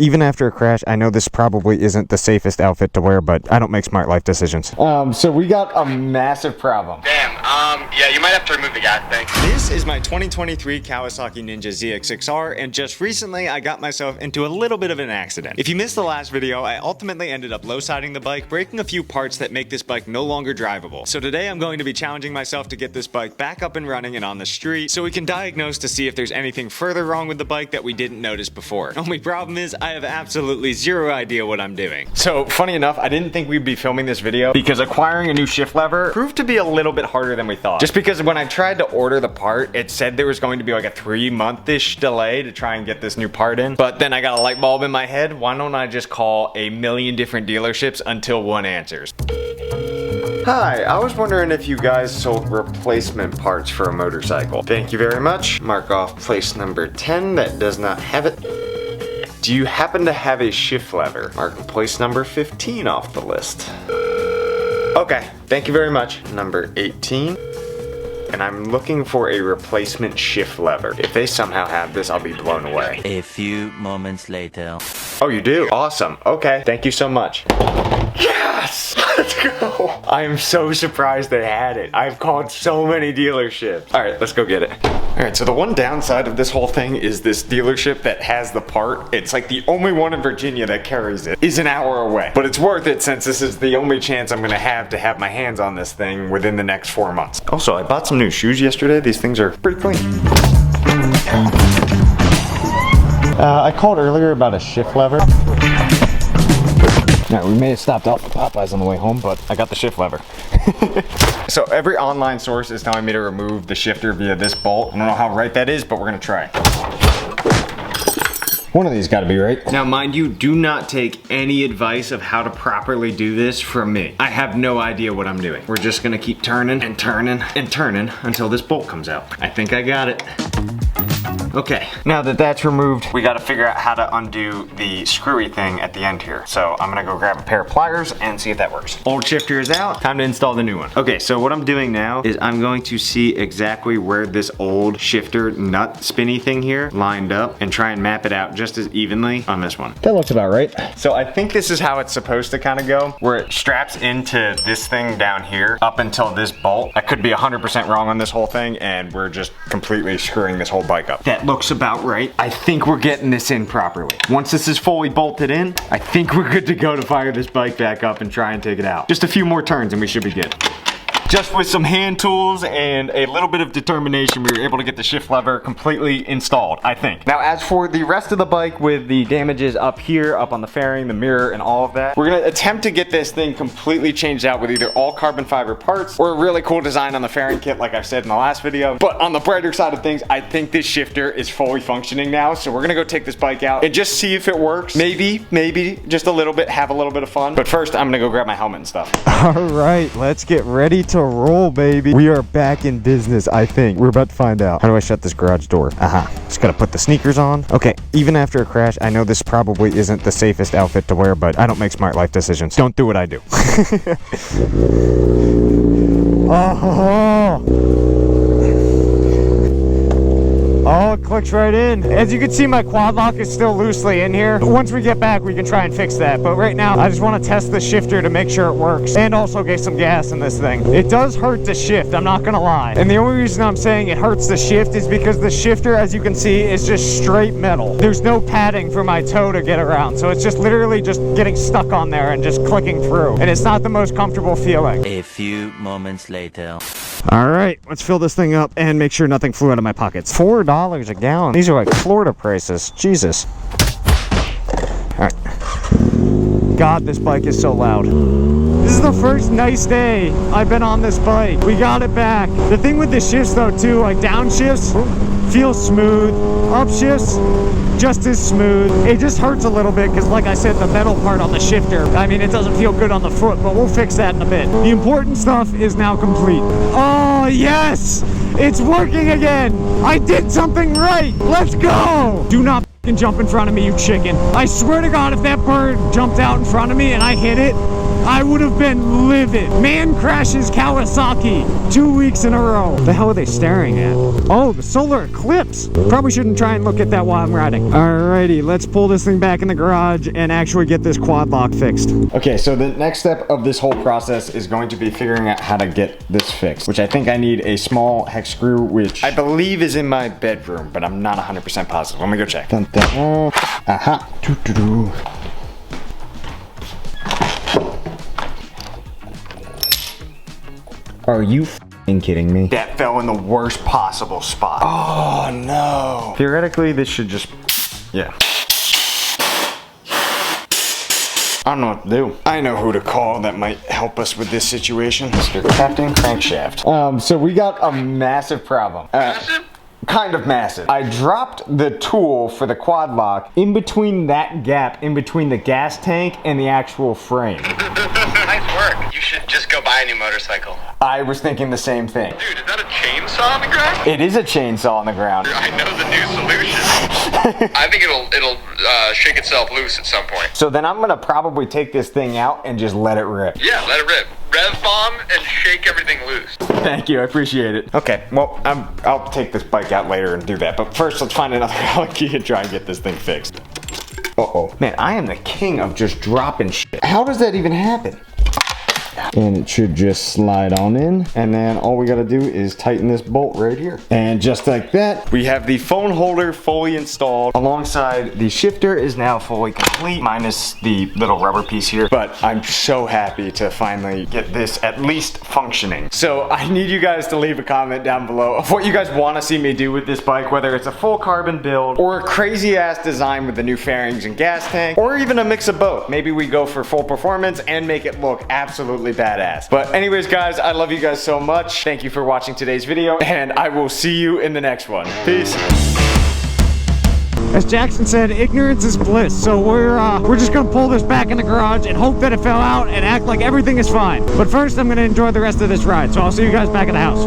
even after a crash, I know this probably isn't the safest outfit to wear, but I don't make smart life decisions. So we got a massive problem. Damn, yeah, you might have to remove the gas tank. This is my 2023 Kawasaki Ninja ZX-6R, and just recently I got myself into a little bit of an accident. If you missed the last video, I ultimately ended up low-siding the bike, breaking a few parts that make this bike no longer drivable. So today I'm going to be challenging myself to get this bike back up and running and on the street, so we can diagnose to see if there's anything further wrong with the bike that we didn't notice before. Only problem is I have absolutely zero idea what I'm doing. So funny enough, I didn't think we'd be filming this video because acquiring a new shift lever proved to be a little bit harder than we thought. Just because when I tried to order the part, it said there was going to be like a 3-month-ish delay to try and get this new part in. But then I got a light bulb in my head. Why don't I just call a million different dealerships until one answers? Hi, I was wondering if you guys sold replacement parts for a motorcycle. Thank you very much. Mark off place number 10 that does not have it. Do you happen to have a shift lever? Mark place number 15 off the list. Okay, thank you very much. Number 18. And I'm looking for a replacement shift lever. If they somehow have this, I'll be blown away. A few moments later. Oh, you do? Awesome. Okay, thank you so much. Yes! Let's go! I am so surprised they had it. I've called so many dealerships. All right, let's go get it. All right, so the one downside of this whole thing is this dealership that has the part, it's like the only one in Virginia that carries it, is an hour away. But it's worth it since this is the only chance I'm gonna have to have my hands on this thing within the next 4 months. Also, I bought some new shoes yesterday. These things are pretty clean. I called earlier about a shift lever. Now, we may have stopped off at Popeyes on the way home, but I got the shift lever. So every online source is telling me to remove the shifter via this bolt. I don't know how right that is, but we're gonna try. One of these gotta be right. Now, mind you, do not take any advice of how to properly do this from me. I have no idea what I'm doing. We're just gonna keep turning and turning and turning until this bolt comes out. I think I got it. Okay, now that that's removed, we gotta figure out how to undo the screwy thing at the end here. So I'm gonna go grab a pair of pliers and see if that works. Old shifter is out, time to install the new one. Okay, so what I'm doing now is I'm going to see exactly where this old shifter nut spinny thing here lined up and try and map it out just as evenly on this one. That looks about right. So I think this is how it's supposed to kind of go, where it straps into this thing down here up until this bolt. I could be 100% wrong on this whole thing, and we're just completely screwing this whole bike up. That looks about right. I think we're getting this in properly. Once this is fully bolted in, I think we're good to go to fire this bike back up and try and take it out. Just a few more turns and we should be good. Just with some hand tools and a little bit of determination, we were able to get the shift lever completely installed, I think. Now, as for the rest of the bike with the damages up here, up on the fairing, the mirror, and all of that, we're gonna attempt to get this thing completely changed out with either all carbon fiber parts or a really cool design on the fairing kit, like I said in the last video. But on the brighter side of things, I think this shifter is fully functioning now, so we're gonna go take this bike out and just see if it works. Maybe just a little bit, have a little bit of fun. But first, I'm gonna go grab my helmet and stuff. All right, let's get ready to roll, baby. We are back in business, I think. We're about to find out. How do I shut this garage door? Just gotta put the sneakers on. Okay, even after a crash, I know this probably isn't the safest outfit to wear, but I don't make smart life decisions. Don't do what I do. Oh, it clicks right in. As you can see, my quad lock is still loosely in here. Once we get back, we can try and fix that. But right now, I just want to test the shifter to make sure it works and also get some gas in this thing. It does hurt to shift, I'm not gonna lie. And the only reason I'm saying it hurts to shift is because the shifter, as you can see, is just straight metal. There's no padding for my toe to get around. So it's just literally just getting stuck on there and just clicking through. And it's not the most comfortable feeling. A few moments later. All right, let's fill this thing up and make sure nothing flew out of my pockets. $4 a gallon. These are like Florida prices. Jesus. All right. God, this bike is so loud. This is the first nice day I've been on this bike. We got it back. The thing with the shifts though too, like downshifts feel smooth, upshifts just as smooth. It just hurts a little bit because, like I said, the metal part on the shifter, I mean, it doesn't feel good on the foot, but we'll fix that in a bit. The important stuff is now complete. Oh yes, it's working again. I did something right. Let's go. Do not jump in front of me, you chicken. I swear to God, if that bird jumped out in front of me and I hit it, I would have been livid. Man crashes Kawasaki 2 weeks in a row. The hell are they staring at? Oh, the solar eclipse. Probably shouldn't try and look at that while I'm riding. Alrighty, let's pull this thing back in the garage and actually get this quad lock fixed. Okay, so the next step of this whole process is going to be figuring out how to get this fixed, which I think I need a small hex screw, which I believe is in my bedroom, but I'm not 100% positive. Let me go check. Dun, dun. Aha. Doo-doo-doo. Are you f***ing kidding me? That fell in the worst possible spot. Oh no. Theoretically, this should just, yeah. I don't know what to do. I know who to call that might help us with this situation. Mr. Captain Crankshaft. So we got a massive problem. Massive? Kind of massive. I dropped the tool for the quad lock in between that gap, in between the gas tank and the actual frame. Nice work. You should just go buy a new motorcycle. I was thinking the same thing. Dude, is that a chainsaw on the ground? It is a chainsaw on the ground. I know the new solution. I think it'll shake itself loose at some point. So then I'm gonna probably take this thing out and just let it rip. Yeah, let it rip. Rev bomb and shake everything loose. Thank you, I appreciate it. Okay, well, I'll take this bike out later and do that. But first, let's find another Allen key and try and get this thing fixed. Uh-oh. Man, I am the king of just dropping shit. How does that even happen? And it should just slide on in, and then all we gotta do is tighten this bolt right here. And just like that, we have the phone holder fully installed. Alongside, the shifter is now fully complete, minus the little rubber piece here. But I'm so happy to finally get this at least functioning. So I need you guys to leave a comment down below of what you guys wanna see me do with this bike, whether it's a full carbon build, or a crazy ass design with the new fairings and gas tank, or even a mix of both. Maybe we go for full performance and make it look absolutely badass. But anyways, guys, I love you guys so much. Thank you for watching today's video, and I will see you in the next one. Peace. As Jackson said, ignorance is bliss. So we're just gonna pull this back in the garage and hope that it fell out and act like everything is fine. But first, I'm gonna enjoy the rest of this ride. So I'll see you guys back at the house.